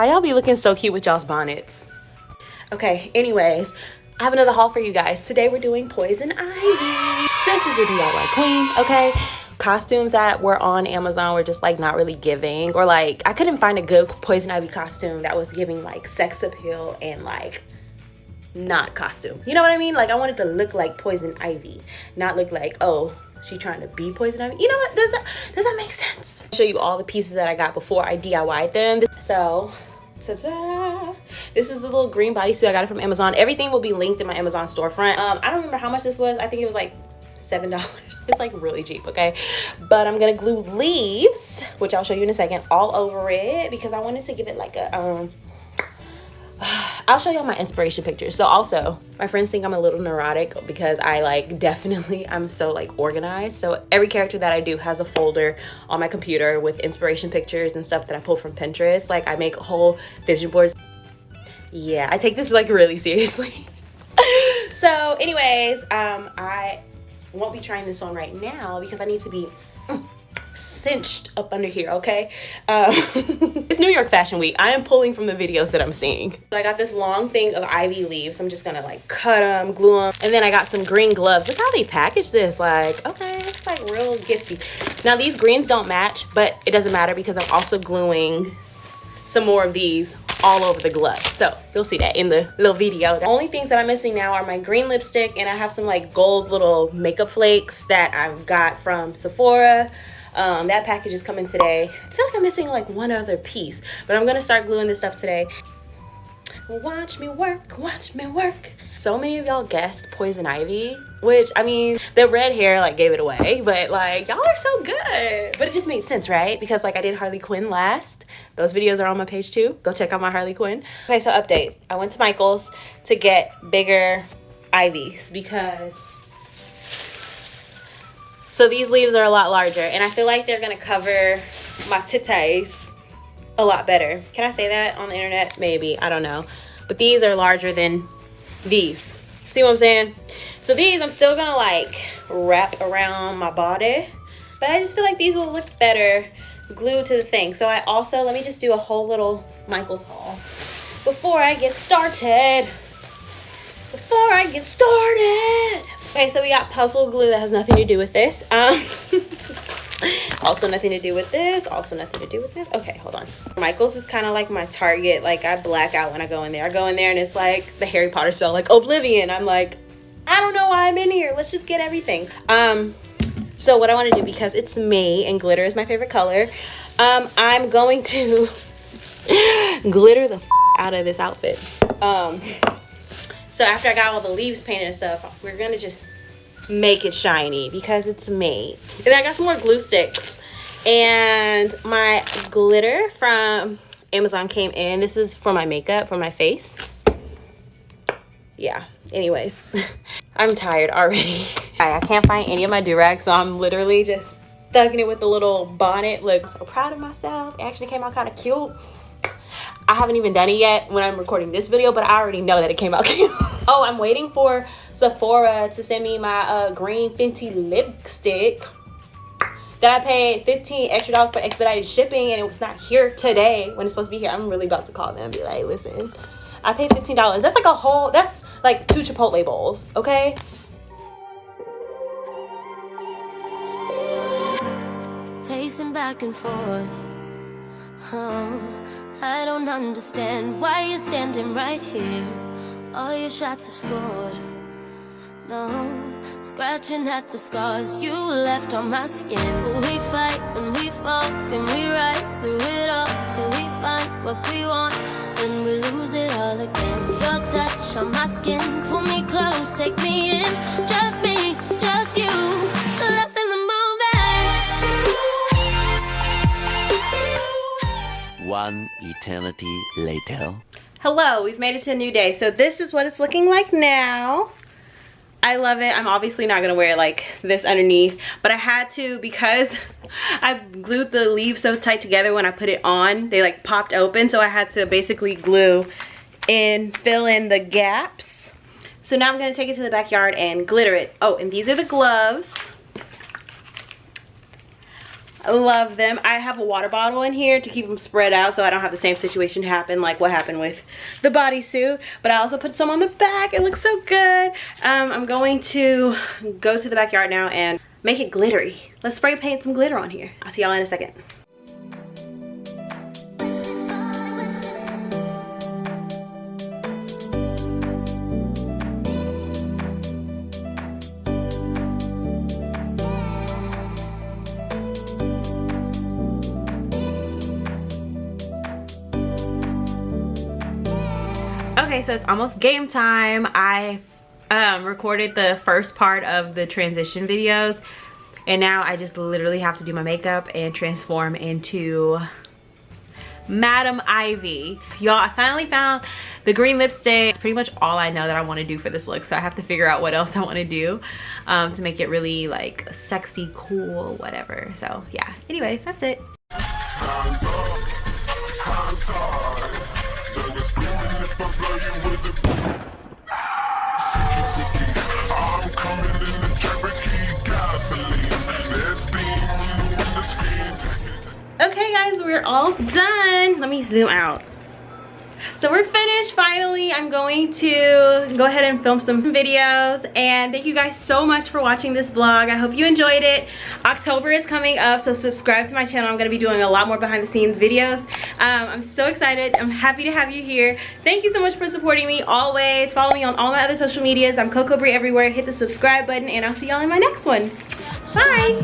Why y'all be looking so cute with y'all's bonnets? Okay, anyways, I have another haul for you guys. Today we're doing Poison Ivy. Sis is the DIY queen, okay? Costumes that were on Amazon were just like not really giving, or like I couldn't find a good Poison Ivy costume that was giving like sex appeal and like not costume. You know what I mean? Like I wanted to look like Poison Ivy, not look like, oh, she trying to be Poison Ivy. You know what? Does that make sense? I'll show you all the pieces that I got before I DIY'd them. So, ta-da! This is the little green bodysuit. I got it from Amazon. Everything will be linked in my Amazon storefront. I don't remember how much this was. I think it was like $7. It's like really cheap, okay? But I'm gonna glue leaves, which I'll show you in a second, all over it because I wanted to give it like a I'll show y'all my inspiration pictures. So also, my friends think I'm a little neurotic because I like I'm so like organized. So every character that I do has a folder on my computer with inspiration pictures and stuff that I pull from Pinterest. Like I make whole vision boards. Yeah, I take this like really seriously. So anyways, I won't be trying this on right now because I need to be cinched up under here, okay? It's New York Fashion Week. I am pulling from the videos that I'm seeing. So I got this long thing of ivy leaves. I'm just gonna like cut them, glue them, and then I got some green gloves. Look how they packaged this. Like, okay, it's like real gifty. Now these greens don't match, but it doesn't matter because I'm also gluing some more of these all over the gloves. So you'll see that in the little video. The only things that I'm missing now are my green lipstick, and I have some like gold little makeup flakes that I've got from Sephora. That package is coming today. I feel like I'm missing like one other piece, but I'm gonna start gluing this stuff today. Watch me work, watch me work. So many of y'all guessed Poison Ivy, which I mean, the red hair like gave it away, but like y'all are so good. But it just made sense, right? Because like I did Harley Quinn last. Those videos are on my page too. Go check out my Harley Quinn. Okay, so update. I went to Michael's to get bigger ivies because so these leaves are a lot larger, and I feel like they're gonna cover my titties a lot better. Can I say that on the internet? Maybe, I don't know. But these are larger than these. See what I'm saying? So these I'm still gonna like wrap around my body, but I just feel like these will look better glued to the thing. So I also, let me just do a whole little Michael's haul before I get started. Okay, so we got puzzle glue that has nothing to do with this. Also nothing to do with this. Also nothing to do with this. Okay, hold on. Michael's is kind of like my target. Like I black out when I go in there. I go in there and it's like the Harry Potter spell, like Oblivion. I'm like, I don't know why I'm in here. Let's just get everything. So what I want to do, because it's May and glitter is my favorite color, I'm going to glitter the out of this outfit. So after I got all the leaves painted and stuff, we're gonna just make it shiny because it's me. And then I got some more glue sticks. And my glitter from Amazon came in. This is for my makeup, for my face. Yeah, anyways. I'm tired already. I can't find any of my do-rags, so I'm literally just thugging it with the little bonnet. Look, I'm so proud of myself. It actually came out kind of cute. I haven't even done it yet when I'm recording this video, but I already know that it came out cute. Oh, I'm waiting for Sephora to send me my green Fenty lipstick that I paid $15 extra for expedited shipping, and it was not here today when it's supposed to be here. I'm really about to call them and be like, listen, I paid $15. That's like that's like 2 Chipotle bowls, okay? Pacing back and forth. Oh, I don't understand why you're standing right here. All your shots have scored. No, scratching at the scars you left on my skin. But we fight and we fall and we rise through it all till we find what we want. Then we lose it all again. Your touch on my skin, pull me close, take me in. Just me, just you, lost in the moment. One eternity later. Hello, we've made it to a new day. So this is what it's looking like now. I love it. I'm obviously not gonna wear like this underneath, but I had to because I glued the leaves so tight together when I put it on. They like popped open, so I had to basically glue and fill in the gaps. So now I'm gonna take it to the backyard and glitter it. Oh, and these are the gloves. I love them. I have a water bottle in here to keep them spread out so I don't have the same situation happen like what happened with the bodysuit. But I also put some on the back. It looks so good. I'm going to go to the backyard now and make it glittery. Let's spray paint some glitter on here. I'll see y'all in a second. Okay, so it's almost game time. I recorded the first part of the transition videos, and now I just literally have to do my makeup and transform into Madam Ivy. Y'all, I finally found the green lipstick. It's pretty much all I know that I want to do for this look, so I have to figure out what else I want to do to make it really like sexy, cool, whatever. So yeah, anyways, that's it. Okay guys, we're all done. Let me zoom out. So we're finished finally. I'm going to go ahead and film some videos, and thank you guys so much for watching this vlog. I hope you enjoyed it. October is coming up, so subscribe to my channel. I'm going to be doing a lot more behind the scenes videos. I'm so excited. I'm happy to have you here. Thank you so much for supporting me always. Follow me on all my other social medias. I'm Coco Brie everywhere. Hit the subscribe button, and I'll see y'all in my next one. Bye.